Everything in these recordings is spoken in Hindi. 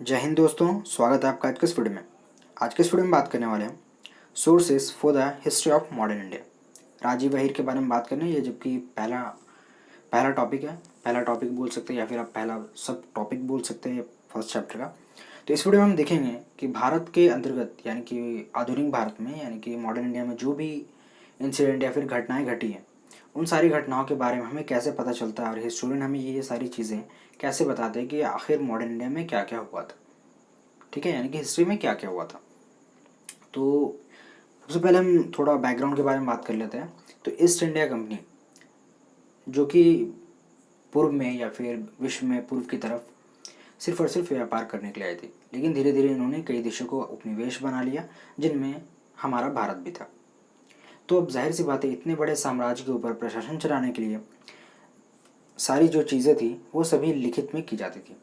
जय हिंद दोस्तों, स्वागत है आपका आज के इस वीडियो में। आज के इस वीडियो में बात करने वाले हैं sources for the history of modern India. Rajiv Ahir के बारे में बात करनी है, ये जबकि पहला पहला टॉपिक है। पहला टॉपिक बोल सकते हैं या फिर आप पहला सब टॉपिक बोल सकते हैं फर्स्ट चैप्टर का। तो इस वीडियो में हम देखेंगे कि भारत के अंतर्गत यानी कि आधुनिक भारत में यानी कि मॉडर्न इंडिया में जो भी इंसिडेंट या फिर घटनाएँ घटी हैं, उन सारी घटनाओं के बारे में हमें कैसे पता चलता है और हिस्टोरियन हमें ये सारी चीज़ें कैसे बताते हैं कि आखिर मॉडर्न इंडिया में क्या क्या हुआ था। ठीक है, यानी कि हिस्ट्री में क्या क्या हुआ था। तो सबसे पहले हम थोड़ा बैकग्राउंड के बारे में बात कर लेते हैं। तो ईस्ट इंडिया कंपनी जो कि पूर्व में या फिर विश्व में पूर्व की तरफ सिर्फ और सिर्फ व्यापार करने के लिए आई थी, लेकिन धीरे धीरे इन्होंने कई देशों को उपनिवेश बना लिया, जिनमें हमारा भारत भी था। तो अब जाहिर सी बात है, इतने बड़े साम्राज्य के ऊपर प्रशासन चलाने के लिए सारी जो चीज़ें थी वो सभी लिखित में की जाती थी।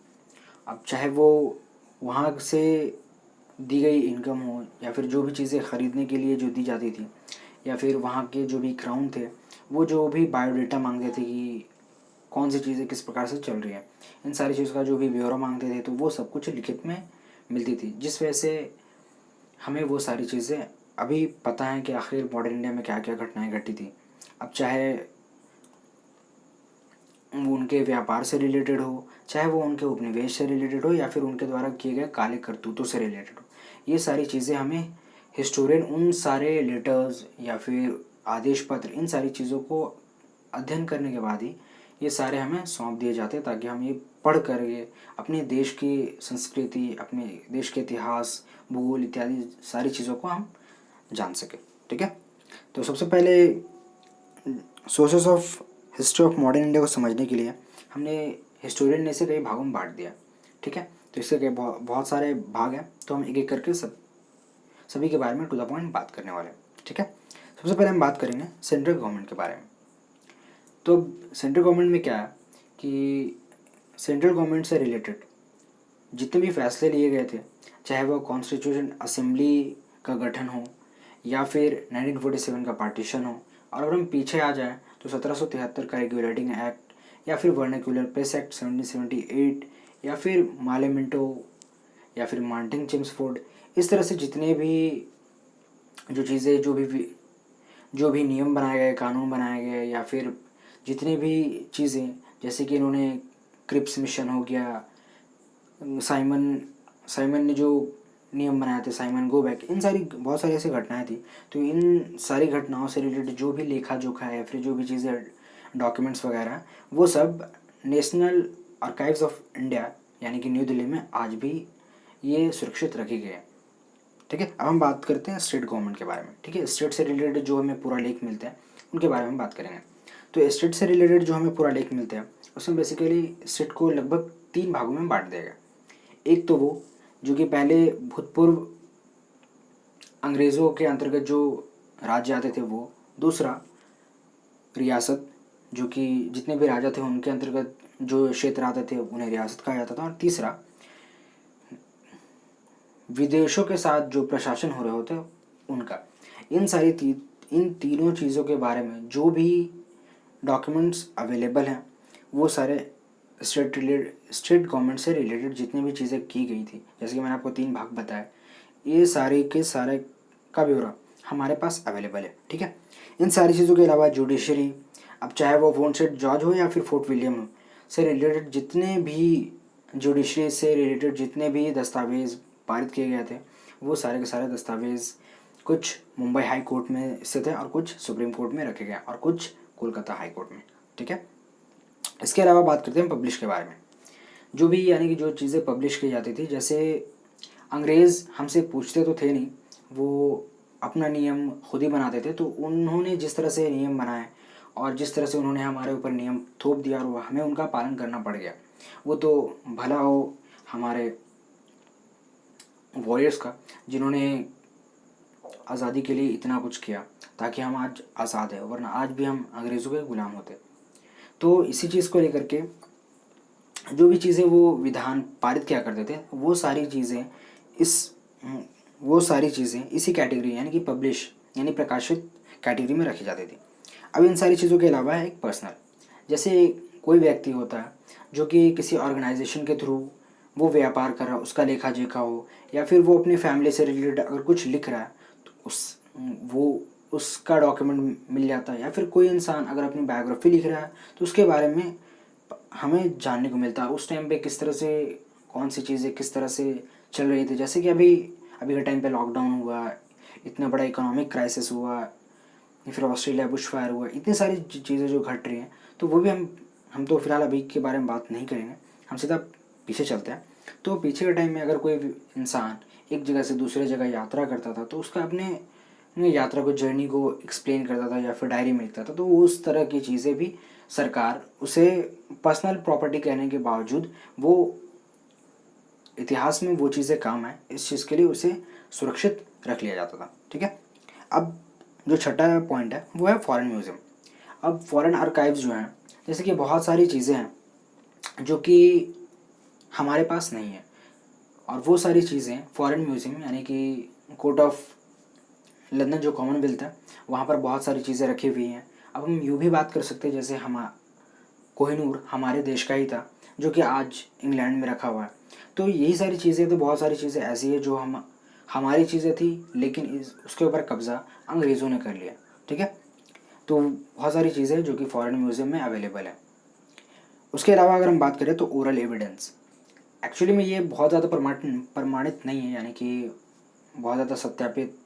अब चाहे वो वहाँ से दी गई इनकम हो या फिर जो भी चीज़ें ख़रीदने के लिए जो दी जाती थी, या फिर वहाँ के जो भी क्राउन थे वो जो भी बायोडाटा मांगते थे कि कौन सी चीज़ें किस प्रकार से चल रही है, इन सारी चीज़ों का जो भी ब्यौरा मांगते थे, तो वो सब कुछ लिखित में मिलती थी, जिस वजह से हमें वो सारी चीज़ें अभी पता है कि आखिर मॉडर्न इंडिया में क्या क्या घटनाएं घटी थी। अब चाहे वो उनके व्यापार से रिलेटेड हो, चाहे वो उनके उपनिवेश से रिलेटेड हो, या फिर उनके द्वारा किए गए काले करतूतों से रिलेटेड हो, ये सारी चीज़ें हमें हिस्टोरियन उन सारे लेटर्स या फिर आदेश पत्र, इन सारी चीज़ों को अध्ययन करने के बाद ही ये सारे हमें सौंप दिए जाते हैं, ताकि हम ये पढ़ कर ये अपने देश की संस्कृति, अपने देश के इतिहास, भूगोल इत्यादि सारी चीज़ों को हम जान सकें। ठीक है, तो सबसे पहले sources of history of modern India को समझने के लिए हमने हिस्टोरियन ने इसे कई भागों में बांट दिया। ठीक है, तो इसके कई बहुत सारे भाग हैं, तो हम एक एक करके सभी के बारे में टू द पॉइंट बात करने वाले हैं। ठीक है, सबसे पहले हम बात करेंगे सेंट्रल गवर्नमेंट के बारे में। तो सेंट्रल गवर्नमेंट में क्या है कि सेंट्रल गवर्नमेंट से रिलेटेड जितने भी फैसले लिए गए थे, चाहे वो कॉन्स्टिट्यूशन असेंबली का गठन हो या फिर 1947 का पार्टीशन हो, और अगर हम पीछे आ जाएं तो 1773 का रेगुलेटिंग एक्ट, या फिर वर्नाक्यूलर प्रेस एक्ट 1778, या फिर मालेमिंटो, या फिर मार्टिन चेम्सफोर्ड, इस तरह से जितने भी जो चीज़ें जो भी नियम बनाए गए, कानून बनाए गए, या फिर जितनी भी चीज़ें, जैसे कि इन्होंने क्रिप्स मिशन हो गया, साइमन साइमन ने जो नियम बनाए थे, साइमन गो बैक, इन सारी बहुत सारी ऐसी घटनाएं थी। तो इन सारी घटनाओं से रिलेटेड जो भी लेखा जोखा है या फिर जो भी चीज़ें डॉक्यूमेंट्स वगैरह हैं, वो सब नेशनल आर्काइव्स ऑफ इंडिया यानी कि न्यू दिल्ली में आज भी ये सुरक्षित रखी गई है। ठीक है, अब हम बात करते हैं स्टेट गवर्नमेंट के बारे में। ठीक है, स्टेट से रिलेटेड जो हमें पूरा लेख मिलते हैं उनके बारे में बात करेंगे। तो स्टेट से रिलेटेड जो हमें पूरा लेख मिलते हैं उसमें बेसिकली स्टेट को लगभग 3 भागों में बांट दिया गया। एक तो वो जो कि पहले भूतपूर्व अंग्रेज़ों के अंतर्गत जो राज्य आते थे वो, दूसरा रियासत जो कि जितने भी राजा थे उनके अंतर्गत जो क्षेत्र आते थे उन्हें रियासत कहा जाता था, और तीसरा विदेशों के साथ जो प्रशासन हो रहे होते उनका। इन तीनों चीज़ों के बारे में जो भी डॉक्यूमेंट्स अवेलेबल हैं वो सारे स्टेट गवर्नमेंट से रिलेटेड जितनी भी चीज़ें की गई थी, जैसे कि मैंने आपको 3 भाग बताए, ये सारे के सारे का ब्यौरा हमारे पास अवेलेबल है। ठीक है, इन सारी चीज़ों के अलावा जुडिशरी, अब चाहे वो फोर्ट सेंट जॉर्ज हो या फिर फोर्ट विलियम हो, से रिलेटेड जितने भी जुडिशरी से रिलेटेड जितने भी दस्तावेज़ पारित किए गए थे, वो सारे के सारे दस्तावेज़ कुछ मुंबई हाई कोर्ट में स्थित है और कुछ सुप्रीम कोर्ट में रखे गए और कुछ कोलकाता हाई कोर्ट में। ठीक है, इसके अलावा बात करते हैं पब्लिश के बारे में। जो भी यानी कि जो चीज़ें पब्लिश की जाती थी, जैसे अंग्रेज़ हमसे पूछते तो थे नहीं, वो अपना नियम खुद ही बनाते थे। तो उन्होंने जिस तरह से नियम बनाए और जिस तरह से उन्होंने हमारे ऊपर नियम थोप दिया और हमें उनका पालन करना पड़ गया, वो तो भला हो हमारे वॉरियर्स का, जिन्होंने आज़ादी के लिए इतना कुछ किया ताकि हम आज आज़ाद हैं, वरना आज भी हम अंग्रेज़ों के गुलाम होते। तो इसी चीज़ को लेकर के जो भी चीज़ें वो विधान पारित किया करते थे, इस वो सारी चीज़ें इसी कैटेगरी यानी कि पब्लिश यानी प्रकाशित कैटेगरी में रखी जाती थी। अब इन सारी चीज़ों के अलावा एक पर्सनल, जैसे कोई व्यक्ति होता है जो कि किसी ऑर्गेनाइजेशन के थ्रू वो व्यापार कर रहा है उसका लेखा जोखा हो, या फिर वो अपनी फैमिली से रिलेटेड अगर कुछ लिख रहा है तो वो उसका डॉक्यूमेंट मिल जाता है। या फिर कोई इंसान अगर अपनी बायोग्राफी लिख रहा है तो उसके बारे में हमें जानने को मिलता है उस टाइम पे किस तरह से कौन सी चीज़ें किस तरह से चल रही थी। जैसे कि अभी अभी के टाइम पे लॉकडाउन हुआ, इतना बड़ा इकोनॉमिक क्राइसिस हुआ, या फिर ऑस्ट्रेलिया बुश फायर हुआ, इतनी सारी चीज़ें जो घट रही हैं, तो वो भी हम तो फिलहाल अभी के बारे में बात नहीं करेंगे, हम सीधा पीछे चलते हैं। तो पीछे के टाइम में अगर कोई इंसान एक जगह से दूसरे जगह यात्रा करता था तो उसका अपने यात्रा को जर्नी को एक्सप्लेन करता था या फिर डायरी में लिखता था, तो उस तरह की चीज़ें भी सरकार उसे पर्सनल प्रॉपर्टी कहने के बावजूद वो इतिहास में वो चीज़ें काम आए इस चीज़ के लिए उसे सुरक्षित रख लिया जाता था। ठीक है, अब जो छठा पॉइंट है वो है फॉरेन म्यूज़ियम। अब फॉरेन आर्काइव्स जो हैं, जैसे कि बहुत सारी चीज़ें हैं जो कि हमारे पास नहीं है, और वो सारी चीज़ें फॉरेन म्यूज़ियम यानी कि कोर्ट ऑफ लंदन जो कॉमनवेल्थ है वहाँ पर बहुत सारी चीज़ें रखी हुई हैं। अब हम यूँ भी बात कर सकते हैं जैसे कोहिनूर हमारे देश का ही था जो कि आज इंग्लैंड में रखा हुआ है। तो यही सारी चीज़ें, तो बहुत सारी चीज़ें ऐसी है जो हमारी चीज़ें थी लेकिन उसके ऊपर कब्ज़ा अंग्रेज़ों ने कर लिया। ठीक है, तो बहुत सारी चीज़ें जो कि फॉरेन म्यूज़ियम में अवेलेबल है। उसके अलावा अगर हम बात करें तो ओरल एविडेंस, एक्चुअली में ये बहुत ज़्यादा प्रमाणित नहीं है, यानी कि बहुत ज़्यादा सत्यापित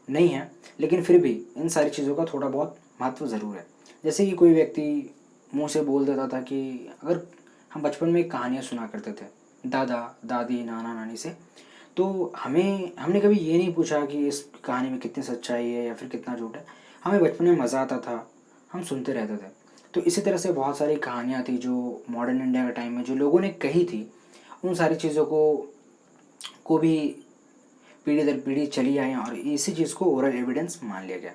नहीं है, लेकिन फिर भी इन सारी चीज़ों का थोड़ा बहुत महत्व ज़रूर है। जैसे कि कोई व्यक्ति मुंह से बोल देता था कि अगर हम बचपन में कहानियाँ सुना करते थे दादा दादी नाना नानी से, तो हमने कभी ये नहीं पूछा कि इस कहानी में कितनी सच्चाई है या फिर कितना झूठ है। हमें बचपन में मज़ा आता था, हम सुनते रहते थे। तो इसी तरह से बहुत सारी कहानियाँ थी जो मॉडर्न इंडिया के टाइम में जो लोगों ने कही थी, उन सारी चीज़ों को भी पीढ़ी दर पीढ़ी चली आई और इसी चीज़ को ओरल एविडेंस मान लिया गया।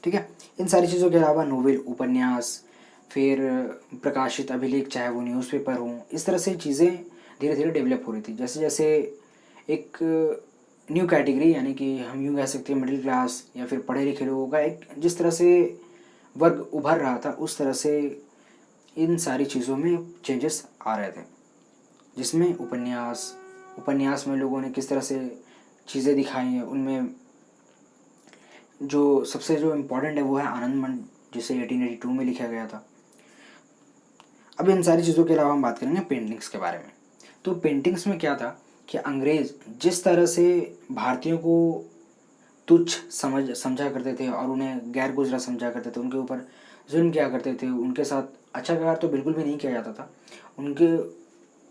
ठीक है, इन सारी चीज़ों के अलावा नोवेल, उपन्यास, फिर प्रकाशित अभिलेख, चाहे वो न्यूज़पेपर हों, इस तरह से चीज़ें धीरे धीरे डेवलप हो रही थी। जैसे जैसे एक न्यू कैटेगरी, यानी कि हम यूँ कह सकते हैं मिडिल क्लास या फिर पढ़े लिखे लोगों का एक जिस तरह से वर्ग उभर रहा था, उस तरह से इन सारी चीज़ों में चेंजेस आ रहे थे, जिसमें उपन्यास में लोगों ने किस तरह से चीज़ें दिखाई हैं। उनमें जो सबसे जो इम्पोर्टेंट है वो है आनंदमठ, जिसे 1882 में लिखा गया था। अब इन सारी चीज़ों के अलावा हम बात करेंगे पेंटिंग्स के बारे में। तो पेंटिंग्स में क्या था कि अंग्रेज़ जिस तरह से भारतीयों को तुच्छ समझा करते थे और उन्हें गैर गुजरा समझा करते थे, उनके ऊपर जुल्म किया करते थे, उनके साथ अच्छा व्यवहार तो बिल्कुल भी नहीं किया जाता था। उनके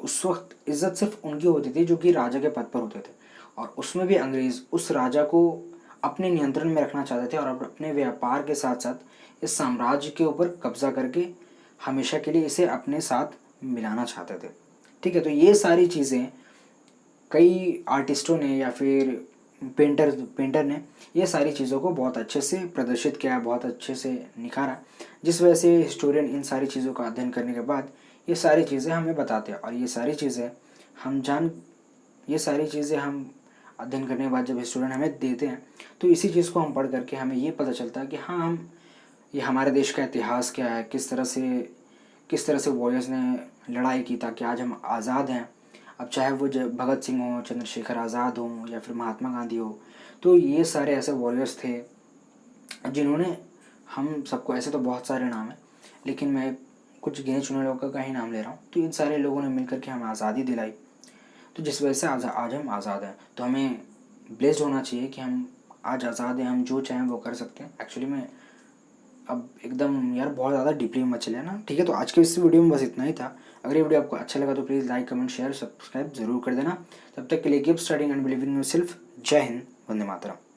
उस वक्त इज़्ज़त सिर्फ उनकी होती थी जो कि राजा के पद पर होते थे, और उसमें भी अंग्रेज़ उस राजा को अपने नियंत्रण में रखना चाहते थे और अपने व्यापार के साथ साथ इस साम्राज्य के ऊपर कब्जा करके हमेशा के लिए इसे अपने साथ मिलाना चाहते थे। ठीक है, तो ये सारी चीज़ें कई आर्टिस्टों ने या फिर पेंटर ने ये सारी चीज़ों को बहुत अच्छे से प्रदर्शित किया, बहुत अच्छे से निखारा, जिस वजह से हिस्टोरियन इन सारी चीज़ों का अध्ययन करने के बाद ये सारी चीज़ें हमें बताते हैं। और ये सारी चीज़ें हम अध्ययन करने के बाद जब हिस्टोरियन हमें देते हैं तो इसी चीज़ को हम पढ़ करके हमें ये पता चलता है कि हाँ, ये हमारे देश का इतिहास क्या है, किस तरह से वॉरियर्स ने लड़ाई की ताकि आज हम आज़ाद हैं। अब चाहे वो भगत सिंह हो, चंद्रशेखर आज़ाद हो या फिर महात्मा गांधी हो, तो ये सारे ऐसे वॉरियर्स थे जिन्होंने हम सबको, ऐसे तो बहुत सारे नाम हैं लेकिन मैं कुछ गिने चुने लोगों का ही नाम ले रहा हूँ, तो इन सारे लोगों ने मिलकर के हमें आज़ादी दिलाई, तो जिस वजह से आज हम आज़ाद हैं। तो हमें ब्लेस्ड होना चाहिए कि हम आज आज़ाद हैं, हम जो चाहें वो कर सकते हैं। एक्चुअली में अब एकदम यार बहुत ज़्यादा डीपली मत चले ना। ठीक है, तो आज के इस वीडियो में बस इतना ही था। अगर ये वीडियो आपको अच्छा लगा तो please like, comment, share, subscribe जरूर कर देना। तब तक के लिए keep studying and believe in yourself. जय हिंद, वंदे मातरम।